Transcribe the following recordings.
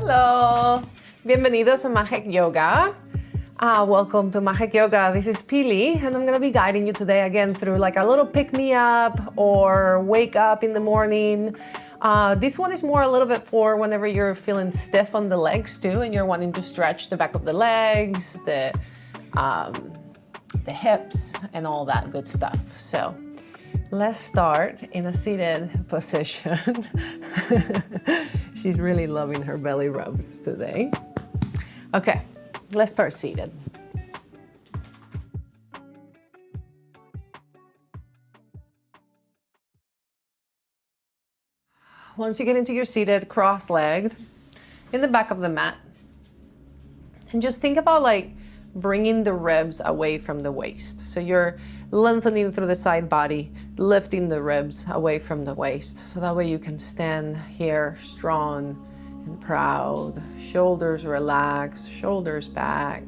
Hello, bienvenidos a Magic Yoga. Welcome to Magic Yoga. This is Pili, and I'm gonna be guiding you today again through like a little pick-me-up or wake up in the morning. This one is more a little bit for whenever you're feeling stiff on the legs too, and you're wanting to stretch the back of the legs, the hips, and all that good stuff. So let's start in a seated position. She's really loving her belly rubs today. Okay, let's start seated. Once you get into your seated, cross-legged, in the back of the mat, and just think about like bringing the ribs away from the waist. So you're lengthening through the side body, lifting the ribs away from the waist. So that way you can stand here strong and proud. Shoulders relaxed, shoulders back,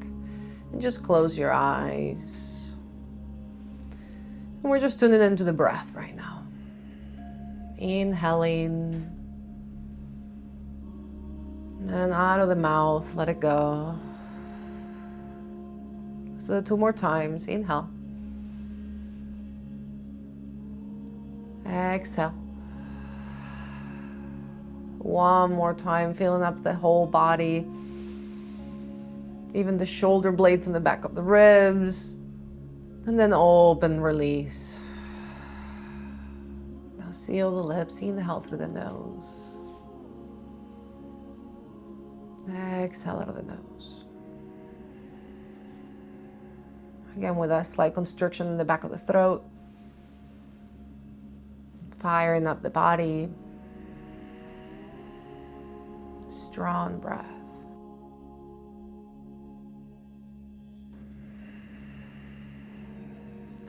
and just close your eyes. And we're just tuning into the breath right now. Inhaling, and out of the mouth, let it go. So 2 more times. Inhale. Exhale. 1 more time, filling up the whole body. Even the shoulder blades in the back of the ribs. And then open, release. Now seal the lips. Inhale through the nose. Exhale out of the nose. Again, with a slight constriction in the back of the throat. Firing up the body. Strong breath.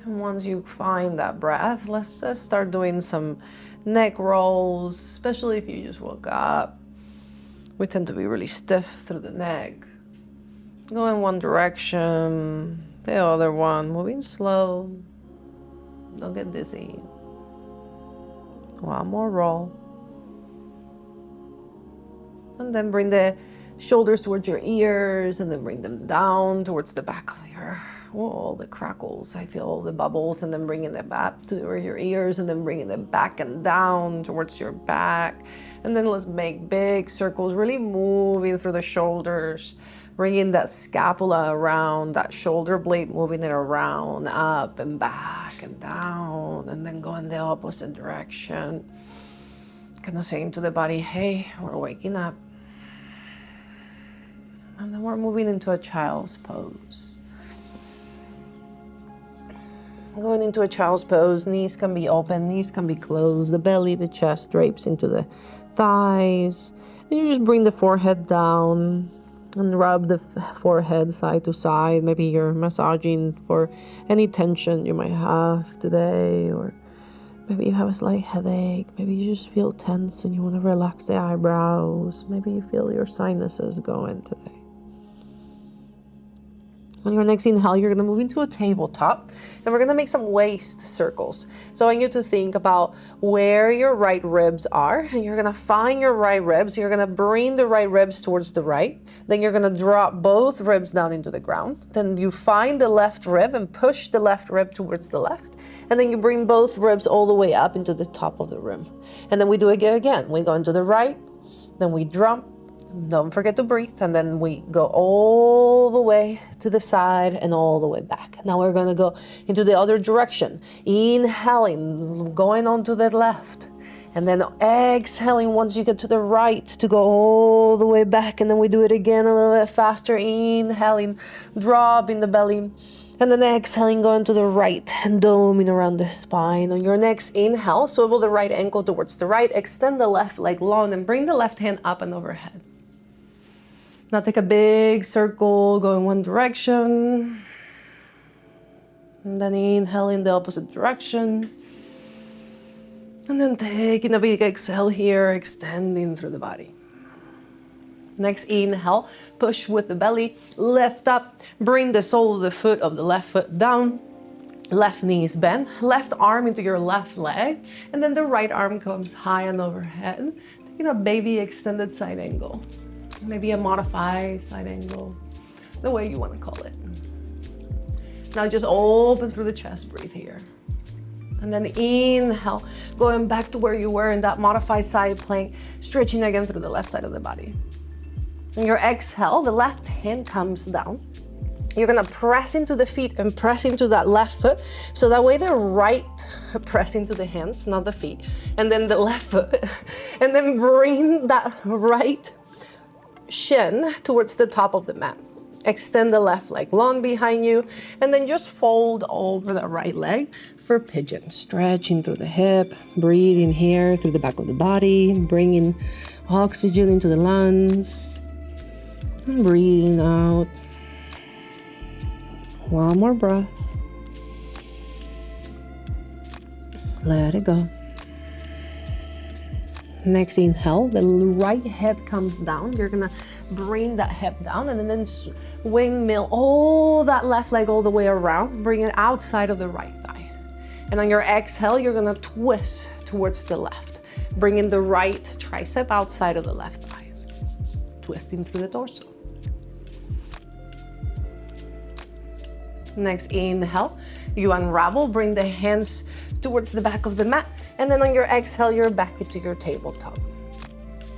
And once you find that breath, let's just start doing some neck rolls, especially if you just woke up. We tend to be really stiff through the neck. Go in one direction, the other one, moving slow. Don't get dizzy. 1 more roll. And then bring the shoulders towards your ears, and then bring them down towards the back of all the crackles. I feel all the bubbles, and then bringing them back to your ears, and then bringing them back and down towards your back. And then let's make big circles, really moving through the shoulders, bringing that scapula around, that shoulder blade, moving it around, up and back and down, and then go in the opposite direction. Kind of saying to the body, hey, we're waking up. And then we're moving into a child's pose. Going into a child's pose, knees can be open, knees can be closed, the belly, the chest drapes into the thighs. And you just bring the forehead down and rub the forehead side to side. Maybe you're massaging for any tension you might have today, or maybe you have a slight headache. Maybe you just feel tense and you want to relax the eyebrows. Maybe you feel your sinuses going today. On your next inhale, you're going to move into a tabletop, and we're going to make some waist circles. So I want you to think about where your right ribs are, and you're going to find your right ribs. You're going to bring the right ribs towards the right. Then you're going to drop both ribs down into the ground. Then you find the left rib and push the left rib towards the left. And then you bring both ribs all the way up into the top of the rim. And then we do it again. We go into the right, then we drop. Don't forget to breathe, and then we go all the way to the side and all the way back. Now we're going to go into the other direction. Inhaling, going on to the left, and then exhaling once you get to the right to go all the way back. And then we do it again a little bit faster. Inhaling, dropping the belly, and then exhaling, going to the right and doming around the spine. On your next inhale, swivel the right ankle towards the right, extend the left leg long, and bring the left hand up and overhead. Now take a big circle, go in one direction. And then inhale in the opposite direction. And then taking a big exhale here, extending through the body. Next inhale, push with the belly, lift up, bring the sole of the foot of the left foot down. Left knee is bent, left arm into your left leg, and then the right arm comes high and overhead, taking a baby extended side angle. maybe a modified side angle, the way you want to call it. Now just open through the chest, breathe here. And then inhale, going back to where you were in that modified side plank, stretching again through the left side of the body. And your exhale, the left hand comes down. You're gonna press into the feet and press into that left foot. So that way the right press into the hands, not the feet. And then the left foot. And then bring that right shin towards the top of the mat. Extend the left leg long behind you. And then just fold over the right leg for pigeon. Stretching through the hip, breathing here through the back of the body, bringing oxygen into the lungs. And breathing out. One more breath. Let it go. Next inhale, the right hip comes down. You're gonna bring that hip down and then windmill all that left leg all the way around. Bring it outside of the right thigh. And on your exhale, you're gonna twist towards the left. Bringing the right tricep outside of the left thigh. Twisting through the torso. Next inhale, you unravel, bring the hands towards the back of the mat, and then on your exhale, you're back into your tabletop.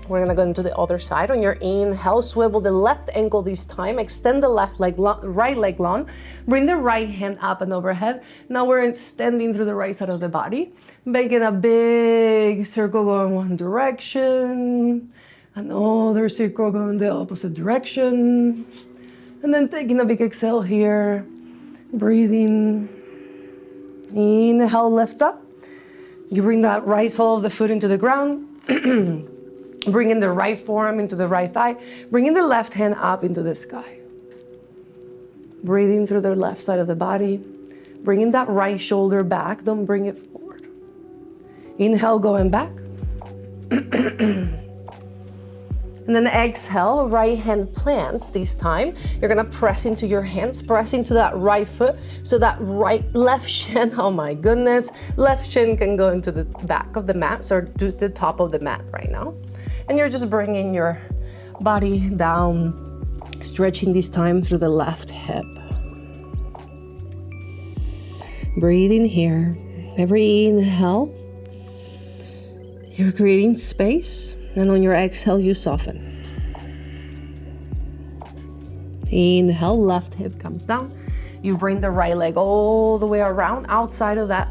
We're gonna go into the other side. On your inhale, swivel the left ankle this time, extend the left leg, right leg long, bring the right hand up and overhead. Now we're extending through the right side of the body, making a big circle going one direction, another circle going the opposite direction, and then taking a big exhale here. Breathing, inhale, lift up. You bring that right sole of the foot into the ground. Bringing the right forearm into the right thigh. Bringing the left hand up into the sky. Breathing through the left side of the body. Bringing that right shoulder back, don't bring it forward. Inhale, going back. And then exhale, right hand plants this time. You're gonna press into your hands, press into that right foot. So that left shin, oh my goodness, left shin can go into the back of the mat, so to the top of the mat right now. And you're just bringing your body down, stretching this time through the left hip. Breathing here. Every inhale, you're creating space. And on your exhale, you soften. Inhale, left hip comes down. You bring the right leg all the way around outside of that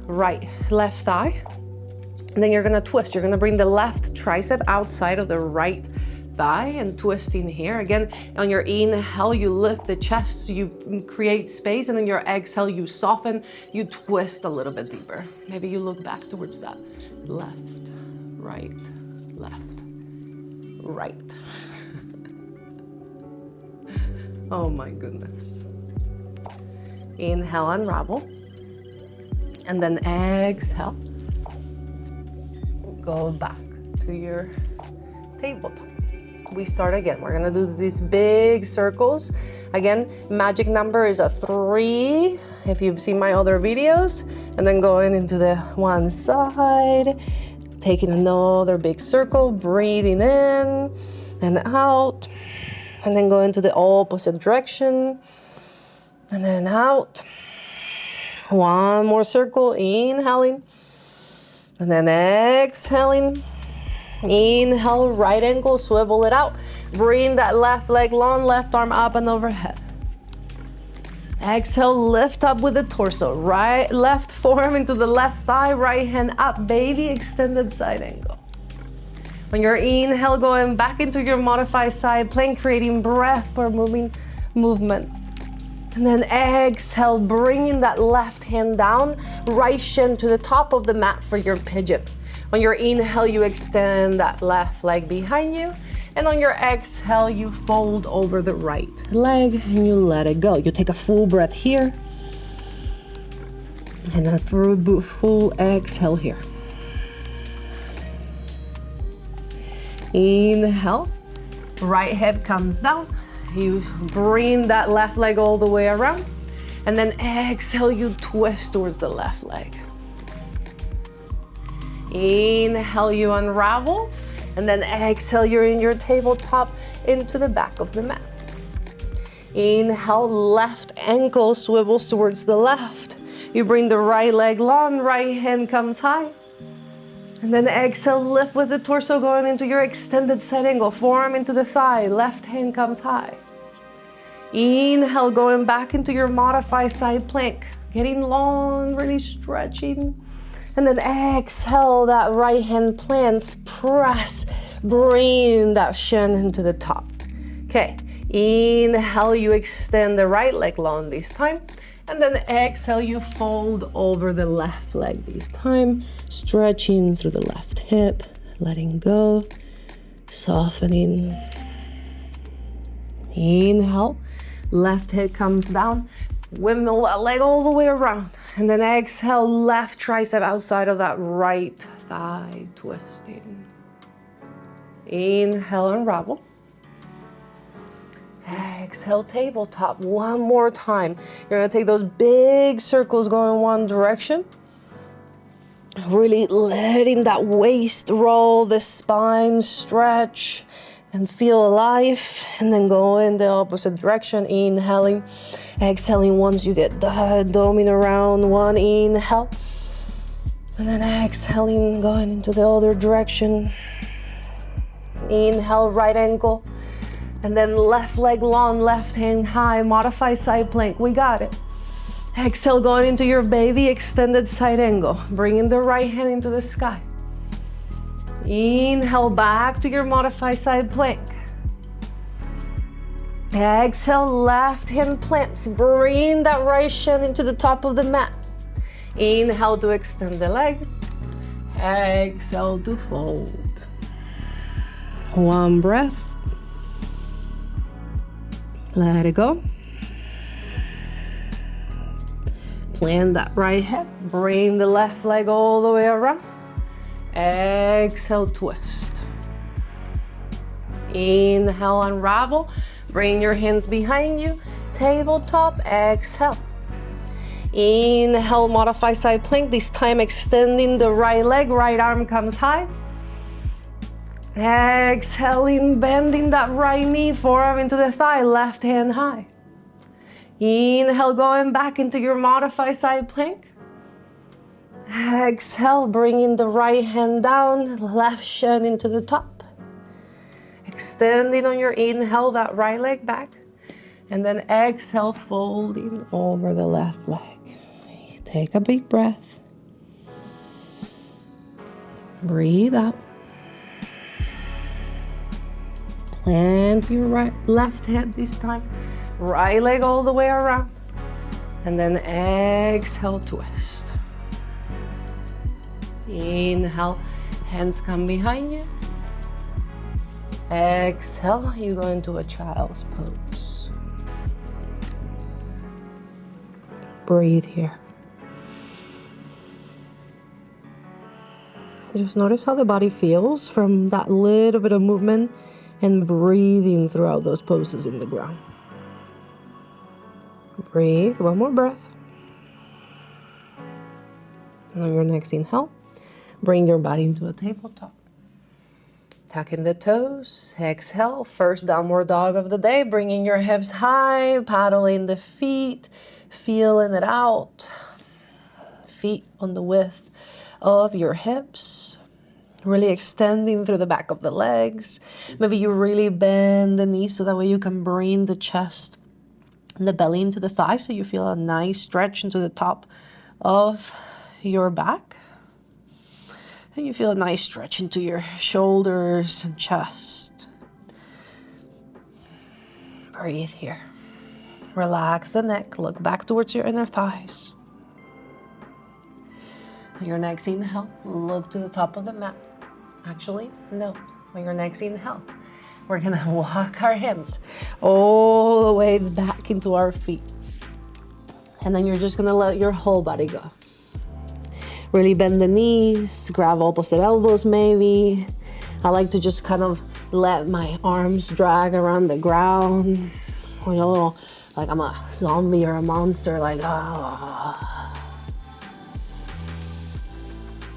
left thigh. And then you're gonna twist. You're gonna bring the left tricep outside of the right thigh and twist in here. Again, on your inhale, you lift the chest, you create space, and then your exhale, you soften, you twist a little bit deeper. Maybe you look back towards that left, right, left, right. Oh my goodness. Inhale, unravel. And then exhale. Go back to your tabletop. We start again. We're gonna do these big circles. Again, magic number is a 3, if you've seen my other videos. And then going into the one side, taking another big circle, breathing in and out, and then going to the opposite direction, and then out. One more circle, inhaling, and then exhaling. Inhale, right ankle, swivel it out. Bring that left leg long, left arm up and overhead. Exhale, lift up with the torso. Left forearm into the left thigh, right hand up, baby, extended side angle. On your inhale, going back into your modified side plank, creating breath per movement. And then exhale, bringing that left hand down, right shin to the top of the mat for your pigeon. On your inhale, you extend that left leg behind you. And on your exhale, you fold over the right leg and you let it go. You take a full breath here. And a full exhale here. Inhale, right hip comes down. You bring that left leg all the way around. And then exhale, you twist towards the left leg. Inhale, you unravel. And then exhale, you're in your tabletop. into the back of the mat. Inhale, left ankle swivels towards the left. You bring the right leg long, right hand comes high. And then exhale, lift with the torso going into your extended side angle. Forearm into the thigh, left hand comes high. Inhale, going back into your modified side plank. Getting long, really stretching. And then exhale, that right hand plants, press, bring that shin into the top. Okay, inhale, you extend the right leg long this time. And then exhale, you fold over the left leg this time, stretching through the left hip, letting go, softening. Inhale, left hip comes down, windmill that leg all the way around. And then exhale, left tricep outside of that right thigh, twisting. Inhale, unravel. Exhale, tabletop. One more time. You're gonna take those big circles going one direction. Really letting that waist roll, the spine stretch and feel alive. And then go in the opposite direction. Inhaling, exhaling once you get the doming around. One inhale. And then exhaling, going into the other direction. Inhale, right ankle. And then left leg long, left hand high, modify side plank. We got it. Exhale, going into your baby extended side angle. Bringing the right hand into the sky. Inhale, back to your modified side plank. Exhale, left hand plants. Bring that right shin into the top of the mat. Inhale to extend the leg. Exhale to fold. One breath. Let it go. Plant that right hip. Bring the left leg all the way around. Exhale, twist. Inhale, unravel. Bring your hands behind you. Tabletop, exhale. Inhale, modify side plank. This time extending the right leg. Right arm comes high. Exhaling, bending that right knee, forearm into the thigh, left hand high. Inhale, going back into your modified side plank. Exhale, bringing the right hand down, left shin into the top. Extending on your inhale, that right leg back. And then exhale, folding over the left leg. Take a big breath. Breathe out. Plant your left hip this time. Right leg all the way around. And then exhale, twist. Inhale, hands come behind you. Exhale, you go into a child's pose. Breathe here. Just notice how the body feels from that little bit of movement and breathing throughout those poses in the ground. Breathe, one more breath. And on your next inhale, bring your body into a tabletop. Tuck in the toes, exhale, first downward dog of the day, bringing your hips high, paddling the feet, feeling it out. Feet on the width of your hips, really extending through the back of the legs. Maybe you really bend the knees so that way you can bring the chest and the belly into the thighs so you feel a nice stretch into the top of your back. And you feel a nice stretch into your shoulders and chest. Breathe here. Relax the neck, look back towards your inner thighs. On your next inhale, look to the top of the mat. Actually, note, on your next inhale, we're gonna walk our hands all the way back into our feet. And then you're just gonna let your whole body go. Really bend the knees, grab opposite elbows maybe. I like to just kind of let my arms drag around the ground. Or a little, like I'm a zombie or a monster, like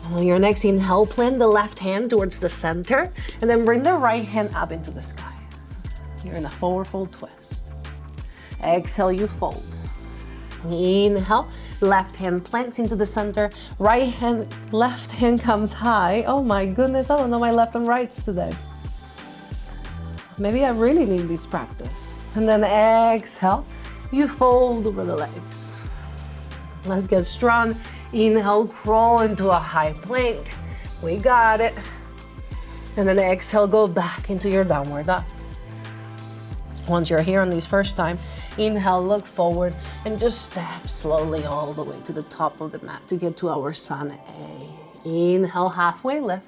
And on your next inhale, plant the left hand towards the center and then bring the right hand up into the sky. You're in a forward fold twist. Exhale, you fold. Inhale, left hand plants into the center, right hand, left hand comes high. Oh my goodness, I don't know my left and rights today. Maybe I really need this practice. And then exhale, you fold over the legs. Let's get strong. Inhale, crawl into a high plank. We got it. And then exhale, go back into your downward dog. Once you're here on this first time, inhale, look forward, and just step slowly all the way to the top of the mat to get to our Sun A. Inhale, halfway lift,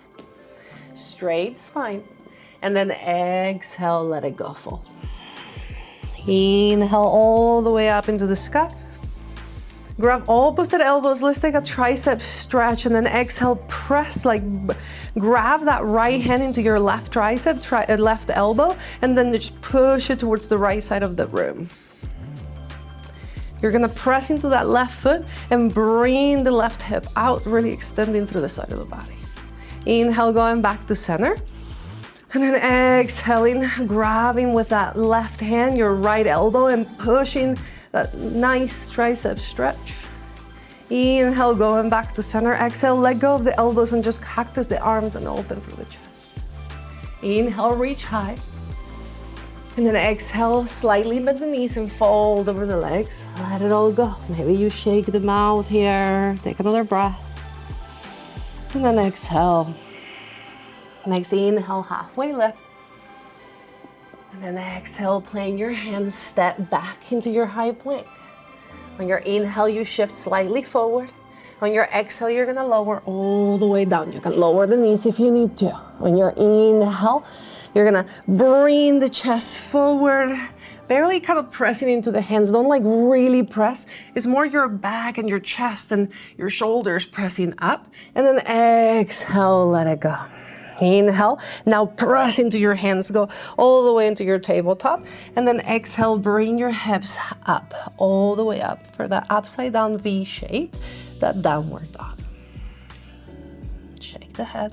straight spine, and then exhale, let it go, fold. Inhale all the way up into the sky. Grab opposite elbows. Let's take a tricep stretch, and then exhale, press, like grab that right hand into your left tricep, left elbow, and then just push it towards the right side of the room. You're gonna press into that left foot and bring the left hip out, really extending through the side of the body. Inhale, going back to center. And then exhaling, grabbing with that left hand, your right elbow, and pushing that nice tricep stretch. Inhale, going back to center. Exhale, let go of the elbows and just cactus the arms and open through the chest. Inhale, reach high. And then exhale, slightly bend the knees and fold over the legs. Let it all go. Maybe you shake the mouth here. Take another breath. And then exhale. Next inhale, halfway lift. And then exhale, plant your hands, step back into your high plank. On your inhale, you shift slightly forward. On your exhale, you're gonna lower all the way down. You can lower the knees if you need to. On your inhale, you're gonna bring the chest forward, barely kind of pressing into the hands. Don't like really press. It's more your back and your chest and your shoulders pressing up. And then exhale, let it go. Inhale, now press into your hands, go all the way into your tabletop, and then exhale, bring your hips up, all the way up for that upside down V shape, that downward dog. Shake the head.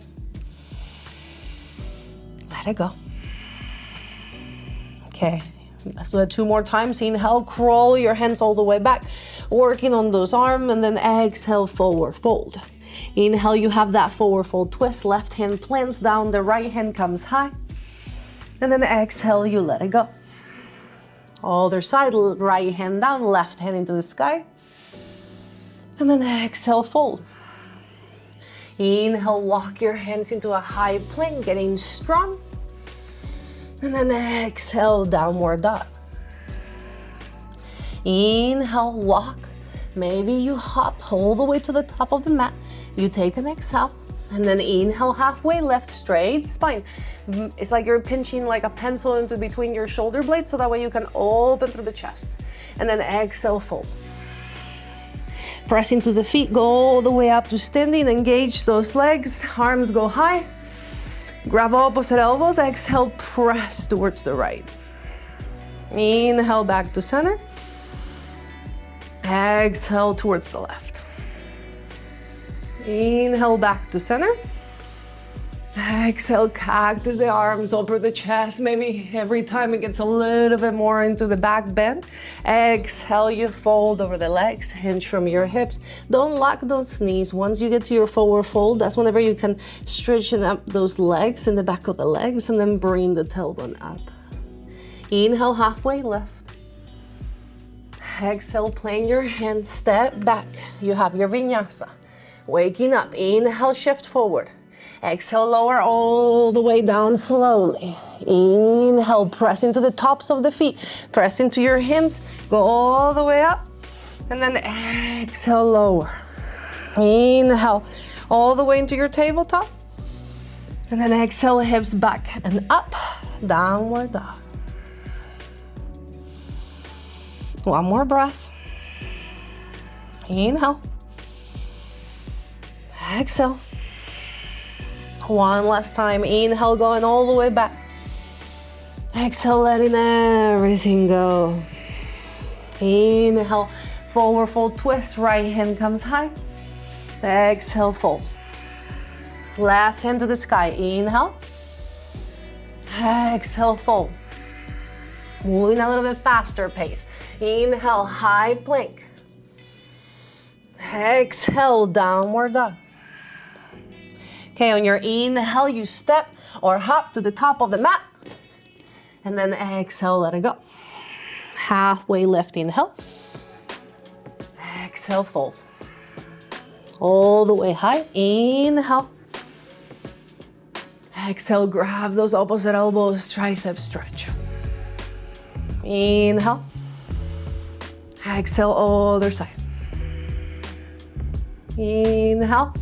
Let it go. Okay, let's do it 2 more times. Inhale, crawl your hands all the way back, working on those arms, and then exhale, forward fold. Inhale, you have that forward fold twist. Left hand plants down, the right hand comes high. And then exhale, you let it go. Other side, right hand down, left hand into the sky. And then exhale, fold. Inhale, walk your hands into a high plank, getting strong. And then exhale, downward dog. Inhale, walk. Maybe you hop all the way to the top of the mat. You take an exhale, and then inhale, halfway lift, straight spine. It's like you're pinching like a pencil into between your shoulder blades, so that way you can open through the chest. And then exhale, fold. Press into the feet, go all the way up to standing, engage those legs, arms go high. Grab opposite elbows, exhale, press towards the right. Inhale, back to center. Exhale towards the left. Inhale, back to center. Exhale, cactus the arms over the chest. Maybe every time it gets a little bit more into the back bend. Exhale, you fold over the legs, hinge from your hips. Don't lock those knees. Once you get to your forward fold, that's whenever you can straighten up those legs in the back of the legs, and then bring the tailbone up. Inhale, halfway lift. Exhale, plant your hands, step back. You have your vinyasa. Waking up, inhale, shift forward. Exhale, lower all the way down slowly. Inhale, press into the tops of the feet. Press into your hands, go all the way up. And then exhale, lower. Inhale, all the way into your tabletop. And then exhale, hips back and up, downward dog. One more breath. Inhale. Exhale. One last time. Inhale, going all the way back. Exhale, letting everything go. Inhale, forward fold twist. Right hand comes high. Exhale, fold. Left hand to the sky. Inhale. Exhale, fold. Moving a little bit faster pace. Inhale, high plank. Exhale, downward dog. Okay, on your inhale, you step or hop to the top of the mat. And then exhale, let it go. Halfway lift, inhale. Exhale, fold. All the way high, inhale. Exhale, grab those opposite elbows, tricep stretch. Inhale. Exhale, other side. Inhale.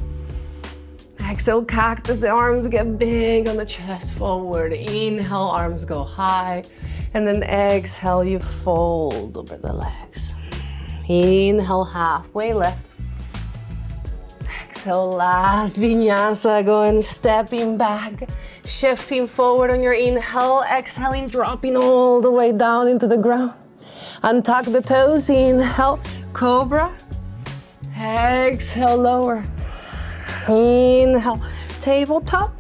Exhale, cactus, the arms get big on the chest, forward. Inhale, arms go high. And then exhale, you fold over the legs. Inhale, halfway lift. Exhale, last vinyasa, going stepping back, shifting forward on your inhale, exhaling, dropping all the way down into the ground. Untuck the toes, inhale, cobra. Exhale, lower. Inhale, tabletop.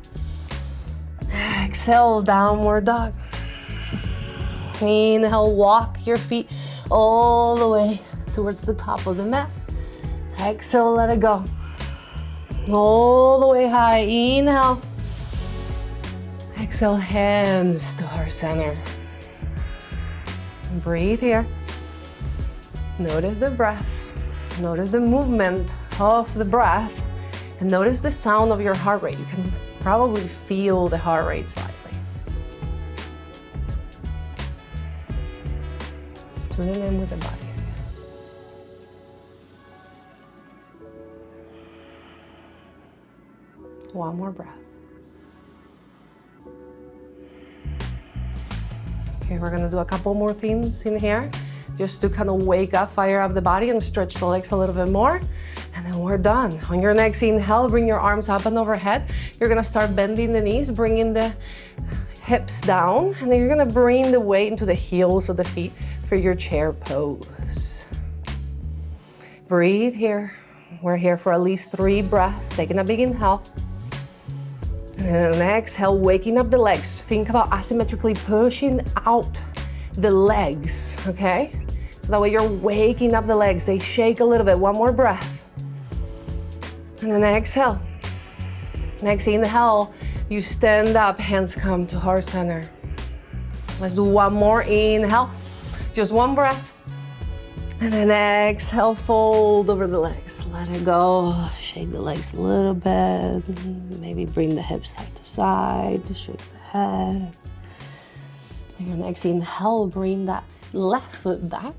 Exhale, downward dog. Inhale, walk your feet all the way towards the top of the mat. Exhale, let it go. All the way high, inhale. Exhale, hands to heart center. Breathe here. Notice the breath. Notice the movement of the breath. And notice the sound of your heart rate. You can probably feel the heart rate slightly. Tuning in with the body. One more breath. Okay, we're gonna do a couple more things in here just to kind of wake up, fire up the body and stretch the legs a little bit more. And then we're done. On your next inhale, bring your arms up and overhead. You're gonna start bending the knees, bringing the hips down, and then you're gonna bring the weight into the heels of the feet for your chair pose. Breathe here. We're here for at least 3 breaths. Taking a big inhale. And then exhale, waking up the legs. Think about asymmetrically pushing out the legs, okay? So that way you're waking up the legs. They shake a little bit. One more breath. And then exhale. Next inhale, you stand up, hands come to heart center. Let's do one more inhale. Just one breath. And then exhale, fold over the legs. Let it go. Shake the legs a little bit. Maybe bring the hips side to side. Shake the head. And your next inhale, bring that left foot back.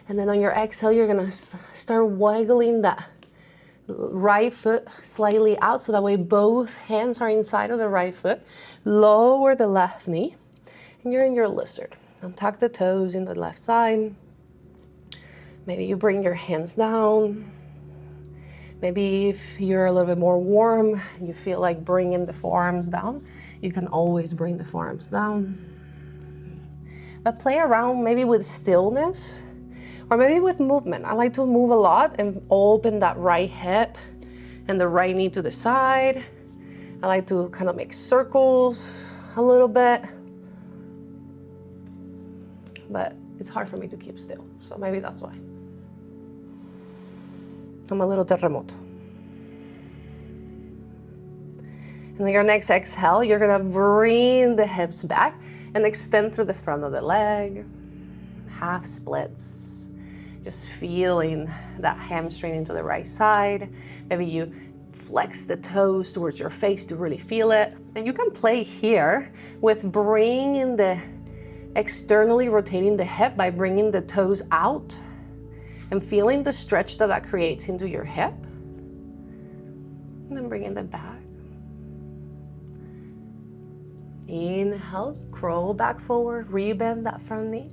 And then on your exhale, you're gonna start wiggling that right foot slightly out so that way both hands are inside of the right foot. Lower the left knee. And you're in your lizard. Untuck the toes in the left side. Maybe you bring your hands down. Maybe if you're a little bit more warm, you feel like bringing the forearms down, you can always bring the forearms down. But play around maybe with stillness or maybe with movement. I like to move a lot and open that right hip and the right knee to the side. I like to kind of make circles a little bit. But it's hard for me to keep still, so maybe that's why. I'm a little terremoto. And on your next exhale, you're gonna bring the hips back and extend through the front of the leg. Half splits. Just feeling that hamstring into the right side. Maybe you flex the toes towards your face to really feel it. And you can play here with bringing the externally rotating the hip by bringing the toes out and feeling the stretch that creates into your hip. And then bringing them back. Inhale, crawl back forward, rebend that front knee.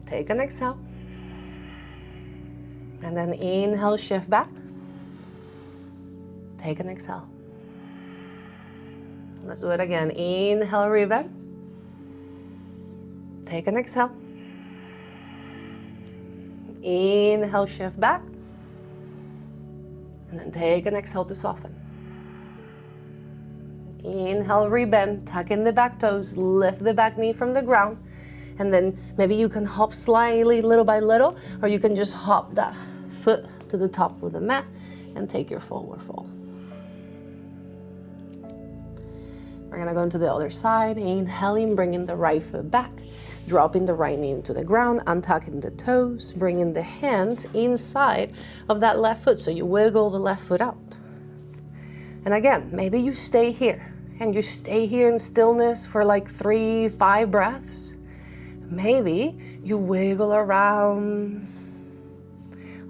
Take an exhale. And then inhale, shift back. Take an exhale. Let's do it again. Inhale, rebend. Take an exhale. Inhale, shift back. And then take an exhale to soften. Inhale, rebend, tuck in the back toes, lift the back knee from the ground. And then maybe you can hop slightly, little by little, or you can just hop that foot to the top of the mat and take your forward fold. We're gonna go into the other side, inhaling, bringing the right foot back, dropping the right knee into the ground, untucking the toes, bringing the hands inside of that left foot so you wiggle the left foot out. And again, maybe you stay here, and you stay here in stillness for like 3-5 breaths. Maybe you wiggle around,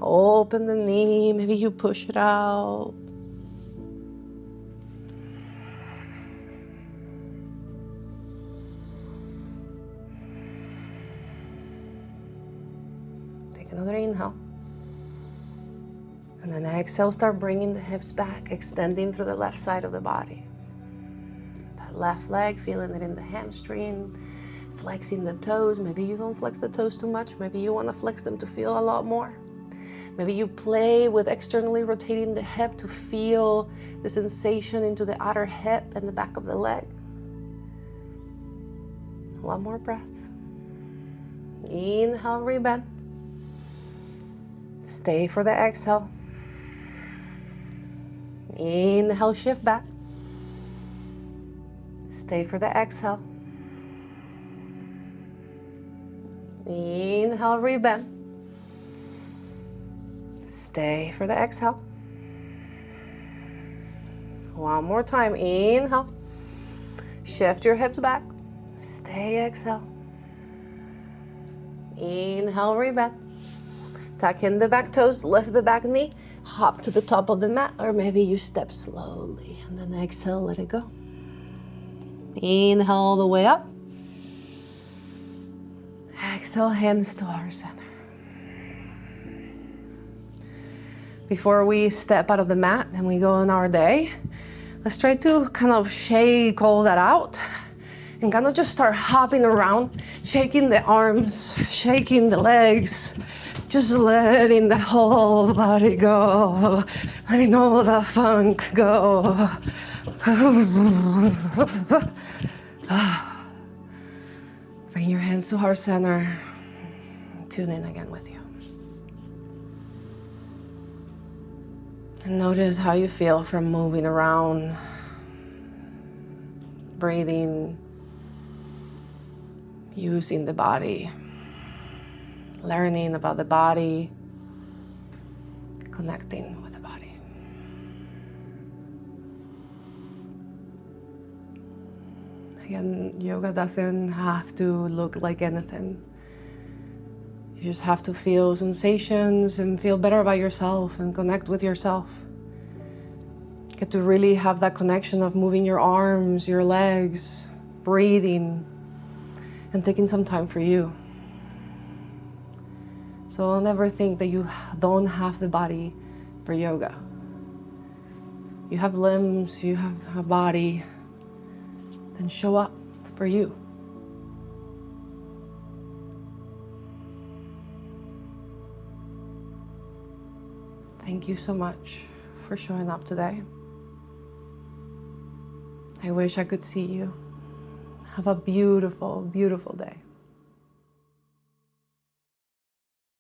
open the knee, maybe you push it out. Take another inhale. And then exhale, start bringing the hips back, extending through the left side of the body. That left leg, feeling it in the hamstring, flexing the toes. Maybe you don't flex the toes too much. Maybe you want to flex them to feel a lot more. Maybe you play with externally rotating the hip to feel the sensation into the outer hip and the back of the leg. One more breath. Inhale, rebend. Stay for the exhale. Inhale, shift back. Stay for the exhale. Inhale, rebend. Stay for the exhale. One more time. Inhale. Shift your hips back. Stay, exhale. Inhale, rebend. Tuck in the back toes, lift the back knee, hop to the top of the mat, or maybe you step slowly, and then exhale, let it go. Inhale all the way up. Exhale, hands to our center. Before we step out of the mat and we go on our day, let's try to kind of shake all that out and kind of just start hopping around, shaking the arms, shaking the legs, just letting the whole body go, letting all the funk go. Bring your hands to heart center. Tune in again with you. And notice how you feel from moving around, breathing, using the body, learning about the body, connecting with the body. Again, yoga doesn't have to look like anything. You just have to feel sensations and feel better about yourself and connect with yourself. Get to really have that connection of moving your arms, your legs, breathing, and taking some time for you. So don't ever think that you don't have the body for yoga. You have limbs, you have a body, then show up for you. Thank you so much for showing up today. I wish I could see you. Have a beautiful, beautiful day.